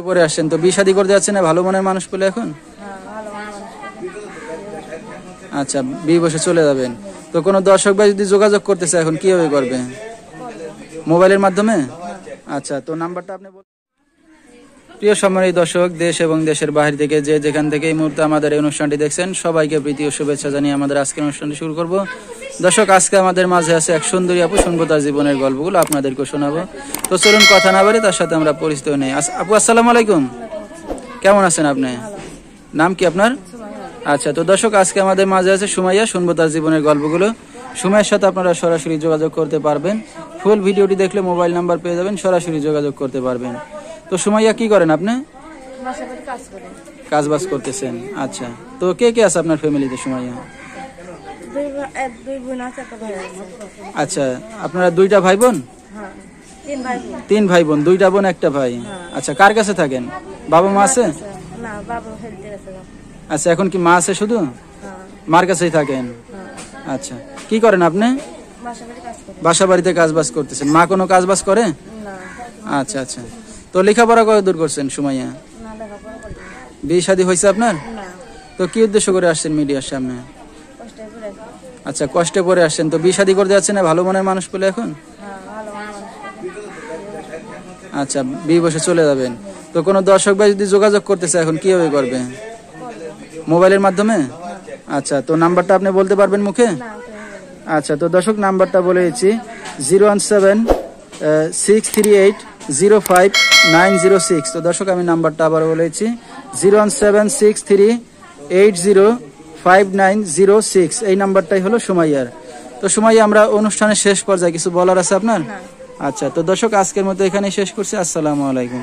পরে আসছেন তো বিয়ে শাদী করতে যাচ্ছেন না ভালো মনের মানুষ বলে এখন? আচ্ছা, বিয়ে বসে চলে যাবেন। তো কোনো দর্শক ভাই যদি যোগাযোগ করতেছে এখন কিভাবে করবে? মোবাইলের মাধ্যমে? আচ্ছা, তো নাম্বারটা আপনি বলুন। প্রিয় সম্মানিত দর্শক, দেশ এবং দেশের বাহির থেকে যে যেখান থেকে এই মুহূর্তে আমাদের এই অনুষ্ঠানটি দেখছেন সবাইকে প্রীতি ও শুভেচ্ছা জানিয়ে আমাদের আজকের অনুষ্ঠানটি শুরু করব। দর্শক, আজকে আমাদের মাঝে আছে এক সুন্দরী আপু, শুনবো তার জীবনের গল্পগুলো, আপনাদেরকে শোনাবো। তো চলুন কথা না বাড়ি তার সাথে আমরা পরিচিত নেই। আপু আসসালামু আলাইকুম, কেমন আছেন আপনি? নাম কি আপনার? আচ্ছা, তো দর্শক আজকে আমাদের মাঝে আছে সুমাইয়া, শুনবো তার জীবনের গল্পগুলো। সুমাইয়ার সাথে আপনারা সরাসরি যোগাযোগ করতে পারবেন। ফুল ভিডিওটি দেখলে মোবাইল নাম্বার পেয়ে যাবেন, সরাসরি যোগাযোগ করতে পারবেন। তো সুমাইয়া, কি করেন আপনি? কাজ বাজ করতেছেন। আচ্ছা, তো কে কে আছে আপনার ফ্যামিলিতে সুমাইয়া? আচ্ছা, আপনারা দুইটা ভাই বোন? তিন ভাই বোন, দুইটা বোন একটা ভাই। আচ্ছা, কার কাছে থাকেন? বাবা মা আছে? আচ্ছা, এখন কি মা আছে শুধু? মার কাছেই থাকেন। আচ্ছা, কি করেন আপনি? বাসা বাড়িতে কাজ বাজ করতেছেন। মা কোনো কাজ বাজ করে? আচ্ছা আচ্ছা, তো লেখাপড়া কত দূর করছেন সুমাইয়া? বিয়ে শাদী হয়েছে আপনার? তো কি উদ্দেশ্য করে আসছেন মিডিয়ার সামনে? আচ্ছা, কষ্টে পরে আসছেন তো বিয়ে শাদী করতে যাচ্ছেন না ভালো মনের মানুষ বলে এখন? আচ্ছা, বিয়ে বসে চলে যাবেন। তো কোনো দর্শক ভাই যদি যোগাযোগ করতেছে এখন কিভাবে করবে? মোবাইলের মাধ্যমে? আচ্ছা, তো নাম্বারটা আপনি বলতে পারবেন মুখে? আচ্ছা, তো দর্শক নাম্বারটা বলে দিচ্ছি 01763805906। তো দর্শক আমি নাম্বারটা আবার বলেছি 01763805906। এই নাম্বারটাই হলো সুমাইয়ার। তো সুমাইয়া, আমরা অনুষ্ঠানের শেষ পর্যায়ে কিছু বলার আছে আপনার? আচ্ছা, তো দর্শক আজকের মতো এখানে শেষ করছি। আসসালামু আলাইকুম।